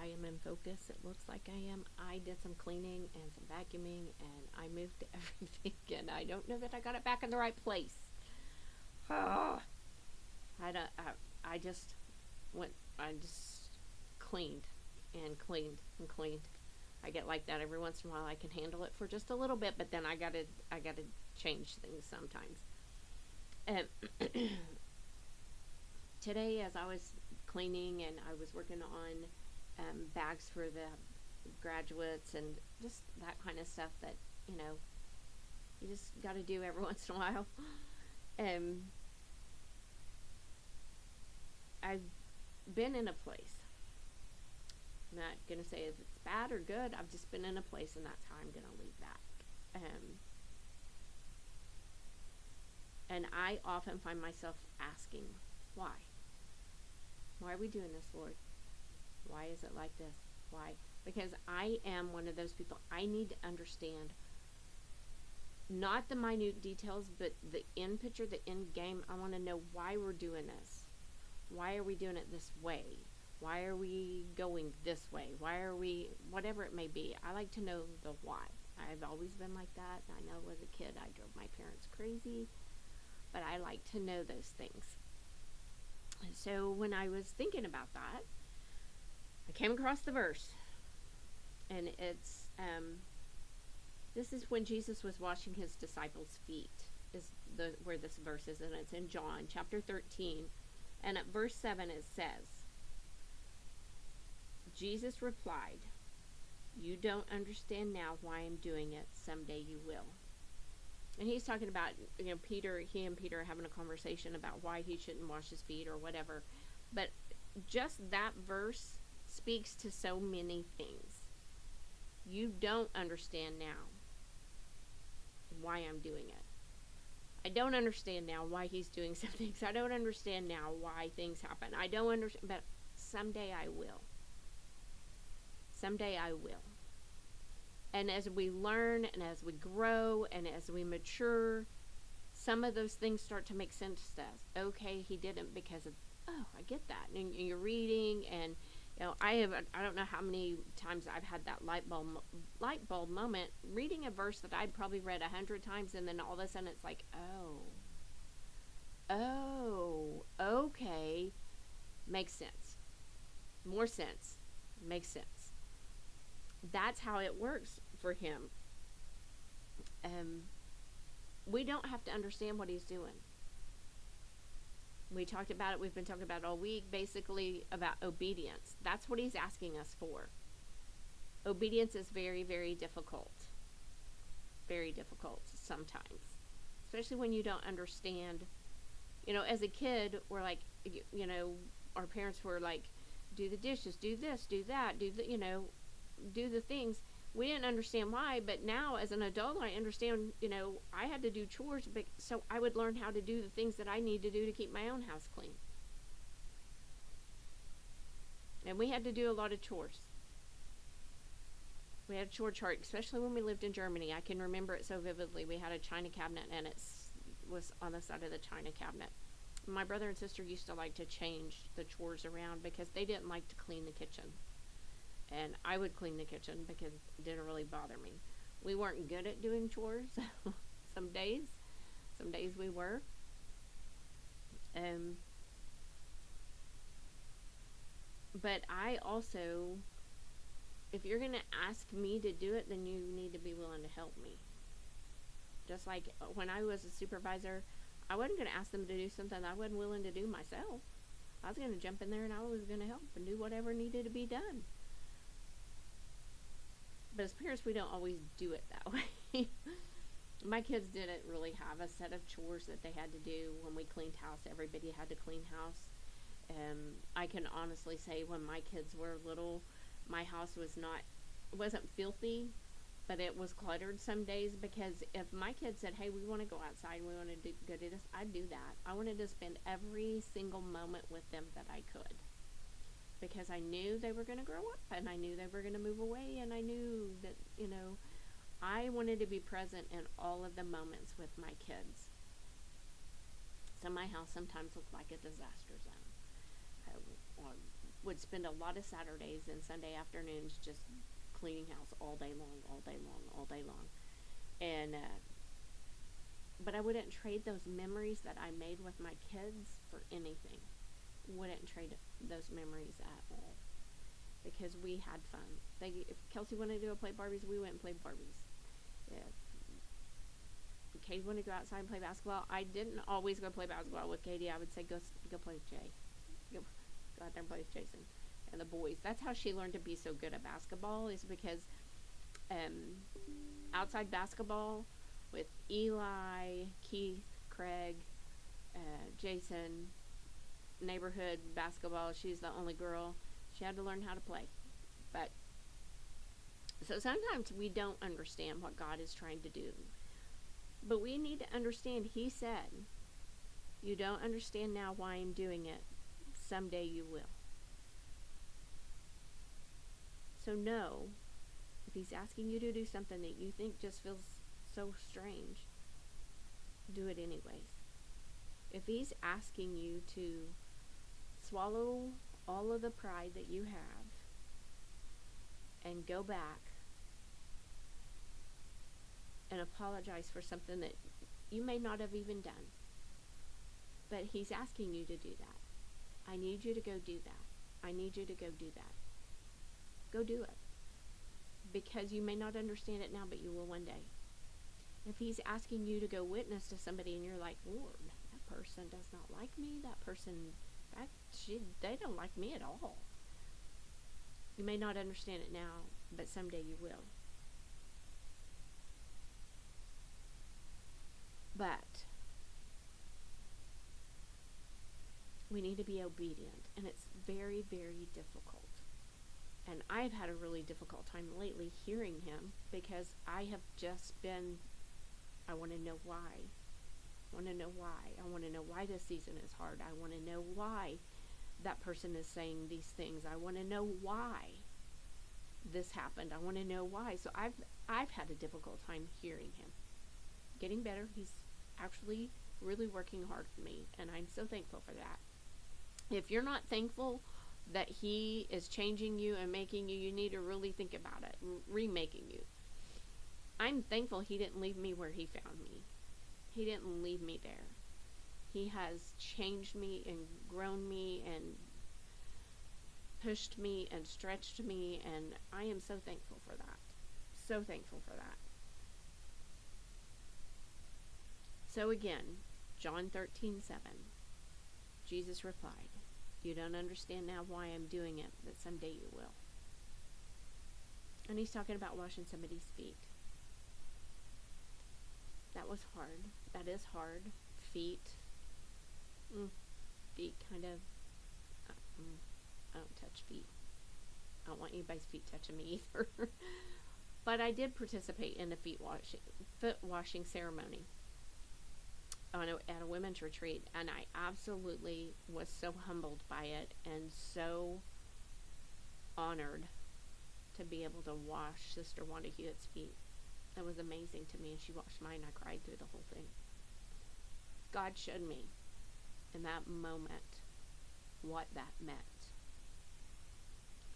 I am in focus. It looks like I am. I did some cleaning and some vacuuming, and I moved everything, and I don't know that I got it back in the right place. Oh, I don't. I just went. I just cleaned and cleaned and cleaned. I get like that every once in a while. I can handle it for just a little bit, but then I gotta change things sometimes. And today, as I was cleaning and I was working on bags for the graduates and just that kind of stuff that you know you just got to do every once in a while. Um, I've been in a place. I'm not gonna say if it's bad or good. I've just been in a place, and that's how I'm gonna leave that. And I often find myself asking, why? Why are we doing this, Lord? Why is it like this? Why? Because I am one of those people. I need to understand not the minute details, but the end picture, the end game. I want to know why we're doing this. Why are we doing it this way? Why are we going this way? Why are we, whatever it may be. I like to know the why. I've always been like that. I know as a kid I drove my parents crazy, but I like to know those things. And so when I was thinking about that, I came across the verse, and it's this is when Jesus was washing his disciples' feet. Is the where this verse is, and it's in John chapter 13, and at verse 7 it says, Jesus replied, "You don't understand now why I'm doing it. Someday you will." And he's talking about, Peter. He and Peter are having a conversation about why he shouldn't wash his feet or whatever. But just that verse speaks to so many things. You don't understand now why I'm doing it. I don't understand now why he's doing some things. I don't understand now why things happen. I don't understand, but someday I will. Someday I will. And as we learn and as we grow and as we mature, some of those things start to make sense to us. Okay, he didn't because of, oh, I get that. And you're reading, and I don't know how many times I've had that light bulb moment reading a verse that I'd probably read 100 times, and then all of a sudden it's like, oh, okay, makes sense. More sense. Makes sense. That's how it works for him. We don't have to understand what he's doing. We talked about it. We've been talking about it all week, basically about obedience. That's what he's asking us for. Obedience is very, very difficult. Very difficult sometimes, especially when you don't understand. As a kid, we're like, our parents were like, do the dishes, do this, do that, do the things. We didn't understand why, but now as an adult, I understand, I had to do chores, so I would learn how to do the things that I need to do to keep my own house clean. And we had to do a lot of chores. We had a chore chart, especially when we lived in Germany. I can remember it so vividly. We had a china cabinet, and it was on the side of the china cabinet. My brother and sister used to like to change the chores around because they didn't like to clean the kitchen. And I would clean the kitchen because it didn't really bother me. We weren't good at doing chores some days. Some days we were. But I also, if you're going to ask me to do it, then you need to be willing to help me. Just like when I was a supervisor, I wasn't going to ask them to do something I wasn't willing to do myself. I was going to jump in there and I was going to help and do whatever needed to be done. But as parents, we don't always do it that way. My kids didn't really have a set of chores that they had to do when we cleaned house. Everybody had to clean house. I can honestly say when my kids were little, my house wasn't filthy, but it was cluttered some days, because if my kids said, hey, we want to go outside and we want to go do this, I'd do that. I wanted to spend every single moment with them that I could, because I knew they were going to grow up, and I knew they were going to move away, and I knew that, I wanted to be present in all of the moments with my kids. So my house sometimes looked like a disaster zone. would spend a lot of Saturdays and Sunday afternoons just cleaning house all day long, all day long, all day long. And but I wouldn't trade those memories that I made with my kids for anything. Wouldn't trade those memories at all, because we had fun. If Kelsey wanted to go play Barbies, we went and played Barbies. If Katie wanted to go outside and play basketball, I didn't always go play basketball with Katie. I would say go play with Jay. Go out there and play with Jason and the boys. That's how she learned to be so good at basketball, is because outside basketball with Eli, Keith, Craig, Jason, neighborhood basketball, she's the only girl. She had to learn how to play. But so sometimes we don't understand what God is trying to do. But we need to understand, he said, you don't understand now why I'm doing it. Someday you will. So know, if he's asking you to do something that you think just feels so strange, do it anyways. If he's asking you to swallow all of the pride that you have and go back and apologize for something that you may not have even done, but he's asking you to do that. I need you to go do that. I need you to go do that. Go do it. Because you may not understand it now, but you will one day. If he's asking you to go witness to somebody and you're like, Lord, that person does not like me, that person, they don't like me at all. You may not understand it now, but someday you will. But we need to be obedient, and it's very, very difficult. And I've had a really difficult time lately hearing him, because I have just been, I want to know why. I want to know why. I want to know why this season is hard. I want to know why that person is saying these things. I want to know why this happened. I want to know why. So I've had a difficult time hearing him. Getting better. He's actually really working hard for me, and I'm so thankful for that. If you're not thankful that he is changing you and making you, you need to really think about it, remaking you. I'm thankful he didn't leave me where he found me. He didn't leave me there. He has changed me and grown me and pushed me and stretched me, and I am so thankful for that. So thankful for that. So again, John 13:7, Jesus replied, you don't understand now why I'm doing it, but someday you will. And he's talking about washing somebody's feet. That was hard. That is hard. Feet. Feet kind of, I don't touch feet. I don't want anybody's feet touching me either. But I did participate in a foot washing ceremony at a women's retreat, and I absolutely was so humbled by it and so honored to be able to wash Sister Wanda Hewitt's feet. It was amazing to me, and she washed mine. I cried through the whole thing. God showed me in that moment what that meant.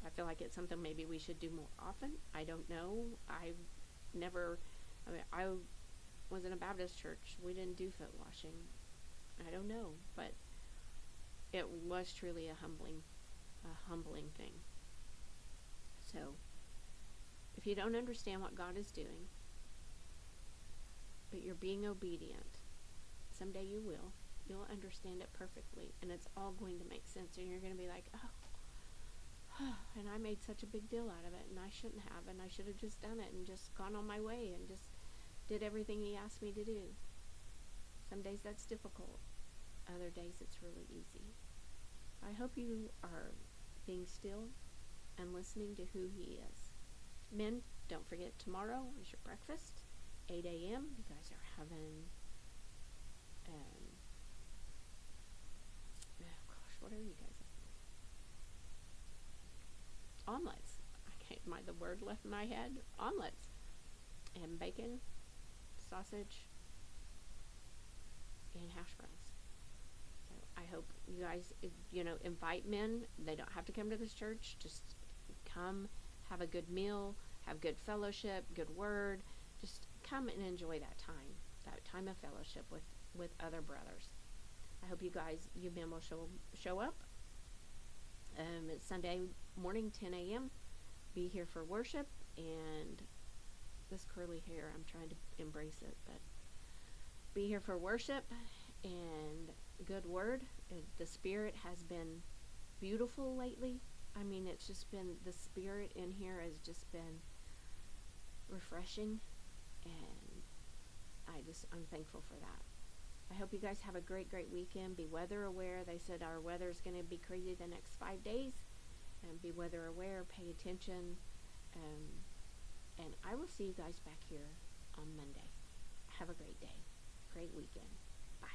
I feel like it's something maybe we should do more often. I don't know. I was in a Baptist church. We didn't do foot washing. I don't know, but it was truly a humbling thing. So, if you don't understand what God is doing, but you're being obedient, someday you will. You'll understand it perfectly, and it's all going to make sense, and you're going to be like, and I made such a big deal out of it, and I shouldn't have, and I should have just done it and just gone on my way and just did everything he asked me to do. Some days that's difficult. Other days it's really easy. I hope you are being still and listening to who he is. Men, don't forget, tomorrow is your breakfast, 8 a.m. You guys are having, what are you guys having? Omelets. I can't mind the word left in my head. Omelets. And bacon, sausage, and hash browns. So I hope you guys, invite men. They don't have to come to this church. Just come, have a good meal, have good fellowship, good word. Just come and enjoy that time of fellowship with other brothers. I hope you men will show up. It's Sunday morning, 10 a.m. Be here for worship. And this curly hair, I'm trying to embrace it, but be here for worship and good word. The Spirit has been beautiful lately. I mean, it's just been, the Spirit in here has just been refreshing, and I'm thankful for that. I hope you guys have a great weekend. Be weather aware. They said our weather is going to be crazy the next 5 days, and be weather aware, pay attention, and I will see you guys back here on Monday. Have a great day, great weekend. Bye.